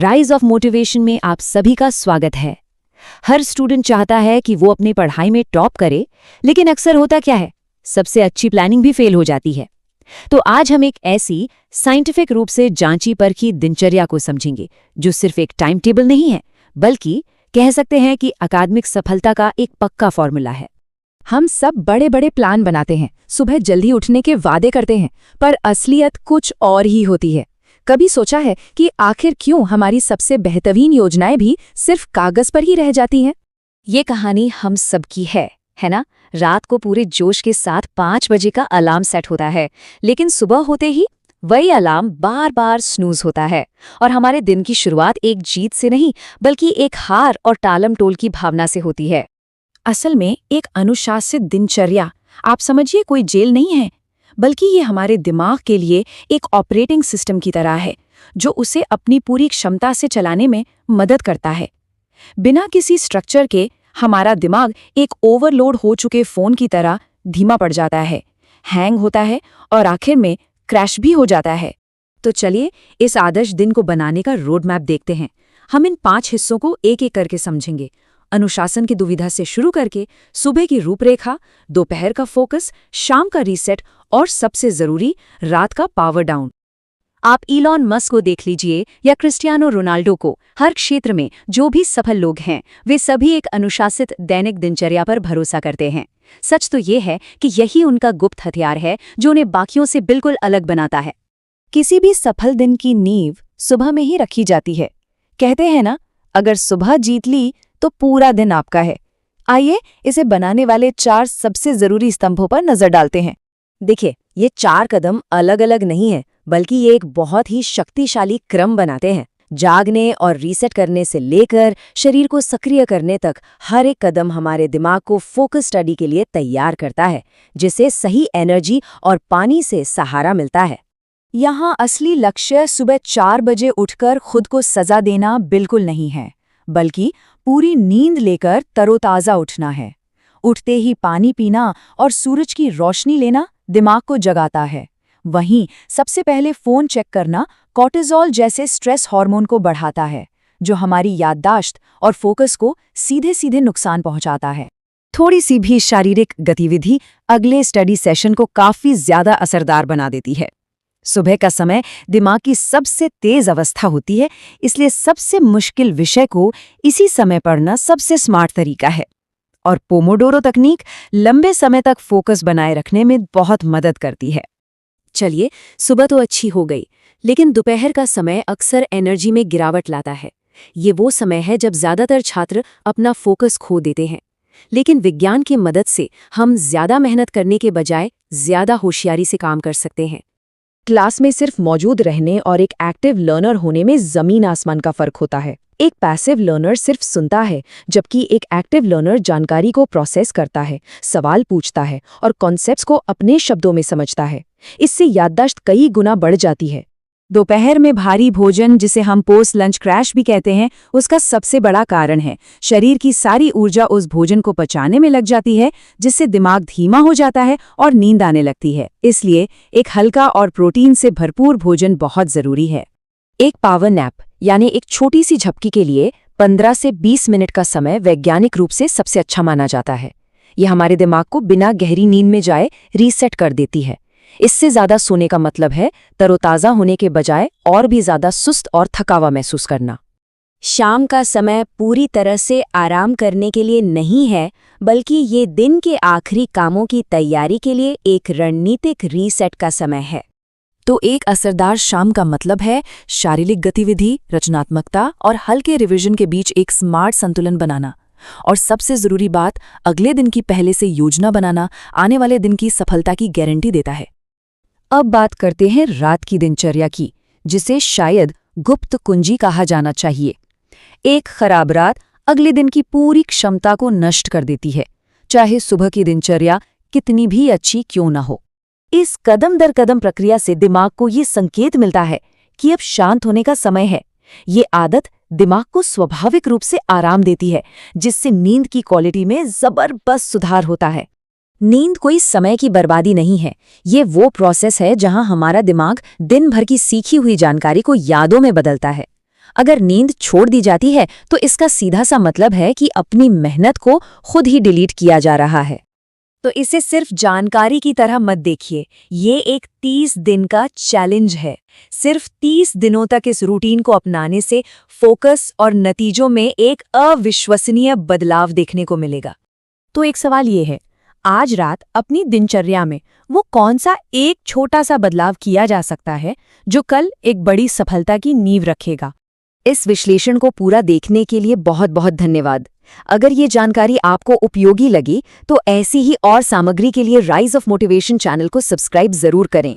Rise of motivation में आप सभी का स्वागत है। हर स्टूडेंट चाहता है कि वो अपनी पढ़ाई में टॉप करे, लेकिन अक्सर होता क्या है, सबसे अच्छी प्लानिंग भी फेल हो जाती है। तो आज हम एक ऐसी साइंटिफिक रूप से जांची परखी दिनचर्या को समझेंगे जो सिर्फ एक टाइम टेबल नहीं है, बल्कि कह सकते हैं कि अकादमिक सफलता का एक पक्का फॉर्मूला है। हम सब बड़े बड़े प्लान बनाते हैं, सुबह जल्दी उठने के वादे करते हैं, पर असलियत कुछ और ही होती है। कभी सोचा है कि आखिर क्यों हमारी सबसे बेहतरीन योजनाएं भी सिर्फ कागज पर ही रह जाती हैं? ये कहानी हम सबकी है ना? रात को पूरे जोश के साथ 5 बजे का अलार्म सेट होता है, लेकिन सुबह होते ही वही अलार्म बार बार स्नूज होता है और हमारे दिन की शुरुआत एक जीत से नहीं, बल्कि एक हार और टालम टोल की भावना से होती है। असल में एक अनुशासित दिनचर्या, आप समझिए, कोई जेल नहीं है, बल्कि ये हमारे दिमाग के लिए एक ऑपरेटिंग सिस्टम की तरह है जो उसे अपनी पूरी क्षमता से चलाने में मदद करता है। बिना किसी स्ट्रक्चर के हमारा दिमाग एक ओवरलोड हो चुके फ़ोन की तरह धीमा पड़ जाता है, हैंग होता है और आखिर में क्रैश भी हो जाता है। तो चलिए इस आदर्श दिन को बनाने का रोड मैप देखते हैं। हम इन 5 हिस्सों को एक एक करके समझेंगे। अनुशासन की दुविधा से शुरू करके सुबह की रूपरेखा, दोपहर का फोकस, शाम का रीसेट और सबसे जरूरी रात का पावर डाउन। आप इलॉन मस्क को देख लीजिए या क्रिस्टियानो रोनाल्डो को, हर क्षेत्र में जो भी सफल लोग हैं वे सभी एक अनुशासित दैनिक दिनचर्या पर भरोसा करते हैं। सच तो ये है कि यही उनका गुप्त हथियार है जो उन्हें बाकियों से बिल्कुल अलग बनाता है। किसी भी सफल दिन की नींव सुबह में ही रखी जाती है। कहते हैं ना, अगर सुबह जीत ली तो पूरा दिन आपका है। आइए इसे बनाने वाले 4 सबसे जरूरी स्तंभों पर नजर डालते हैं। देखिए, ये 4 कदम अलग अलग नहीं है, बल्कि ये एक बहुत ही शक्तिशाली क्रम बनाते हैं। जागने और रीसेट करने से लेकर शरीर को सक्रिय करने तक हर एक कदम हमारे दिमाग को फोकस स्टडी के लिए तैयार करता है, जिसे सही एनर्जी और पानी से सहारा मिलता है। यहाँ असली लक्ष्य सुबह 4 बजे उठकर खुद को सजा देना बिल्कुल नहीं है, बल्कि पूरी नींद लेकर तरोताज़ा उठना है। उठते ही पानी पीना और सूरज की रोशनी लेना दिमाग को जगाता है। वहीं सबसे पहले फ़ोन चेक करना कॉर्टिसोल जैसे स्ट्रेस हार्मोन को बढ़ाता है, जो हमारी याददाश्त और फोकस को सीधे सीधे नुकसान पहुंचाता है। थोड़ी सी भी शारीरिक गतिविधि अगले स्टडी सेशन को काफ़ी ज़्यादा असरदार बना देती है। सुबह का समय दिमाग की सबसे तेज अवस्था होती है, इसलिए सबसे मुश्किल विषय को इसी समय पढ़ना सबसे स्मार्ट तरीका है। और पोमोडोरो तकनीक लंबे समय तक फोकस बनाए रखने में बहुत मदद करती है। चलिए, सुबह तो अच्छी हो गई, लेकिन दोपहर का समय अक्सर एनर्जी में गिरावट लाता है। ये वो समय है जब ज़्यादातर छात्र अपना फोकस खो देते हैं। लेकिन विज्ञान की मदद से हम ज़्यादा मेहनत करने के बजाय ज़्यादा होशियारी से काम कर सकते हैं। क्लास में सिर्फ मौजूद रहने और एक एक्टिव लर्नर होने में ज़मीन आसमान का फ़र्क होता है। एक पैसिव लर्नर सिर्फ सुनता है, जबकि एक एक्टिव लर्नर जानकारी को प्रोसेस करता है, सवाल पूछता है और कॉन्सेप्ट्स को अपने शब्दों में समझता है। इससे याददाश्त कई गुना बढ़ जाती है। दोपहर में भारी भोजन, जिसे हम पोस्ट लंच क्रैश भी कहते हैं, उसका सबसे बड़ा कारण है। शरीर की सारी ऊर्जा उस भोजन को पचाने में लग जाती है, जिससे दिमाग धीमा हो जाता है और नींद आने लगती है। इसलिए एक हल्का और प्रोटीन से भरपूर भोजन बहुत ज़रूरी है। एक पावर नैप यानी एक छोटी सी झपकी के लिए 15 से 20 मिनट का समय वैज्ञानिक रूप से सबसे अच्छा माना जाता है। यह हमारे दिमाग को बिना गहरी नींद में जाए रीसेट कर देती है। इससे ज़्यादा सोने का मतलब है तरोताज़ा होने के बजाय और भी ज़्यादा सुस्त और थकावा महसूस करना। शाम का समय पूरी तरह से आराम करने के लिए नहीं है, बल्कि ये दिन के आखिरी कामों की तैयारी के लिए एक रणनीतिक रीसेट का समय है। तो एक असरदार शाम का मतलब है शारीरिक गतिविधि, रचनात्मकता और हल्के रिवीजन के बीच एक स्मार्ट संतुलन बनाना। और सबसे ज़रूरी बात, अगले दिन की पहले से योजना बनाना आने वाले दिन की सफलता की गारंटी देता है। अब बात करते हैं रात की दिनचर्या की, जिसे शायद गुप्त कुंजी कहा जाना चाहिए। एक खराब रात अगले दिन की पूरी क्षमता को नष्ट कर देती है, चाहे सुबह की दिनचर्या कितनी भी अच्छी क्यों न हो। इस कदम दर कदम प्रक्रिया से दिमाग को ये संकेत मिलता है कि अब शांत होने का समय है। ये आदत दिमाग को स्वाभाविक रूप से आराम देती है, जिससे नींद की क्वालिटी में जबरदस्त सुधार होता है। नींद कोई समय की बर्बादी नहीं है, ये वो प्रोसेस है जहां हमारा दिमाग दिन भर की सीखी हुई जानकारी को यादों में बदलता है। अगर नींद छोड़ दी जाती है तो इसका सीधा सा मतलब है कि अपनी मेहनत को खुद ही डिलीट किया जा रहा है। तो इसे सिर्फ जानकारी की तरह मत देखिए, ये एक 30 दिन का चैलेंज है। सिर्फ 30 दिनों तक इस रूटीन को अपनाने से फोकस और नतीजों में एक अविश्वसनीय बदलाव देखने को मिलेगा। तो एक सवाल ये है, आज रात अपनी दिनचर्या में वो कौन सा एक छोटा सा बदलाव किया जा सकता है जो कल एक बड़ी सफलता की नींव रखेगा? इस विश्लेषण को पूरा देखने के लिए बहुत बहुत धन्यवाद। अगर ये जानकारी आपको उपयोगी लगी तो ऐसी ही और सामग्री के लिए राइज ऑफ मोटिवेशन चैनल को सब्सक्राइब जरूर करें।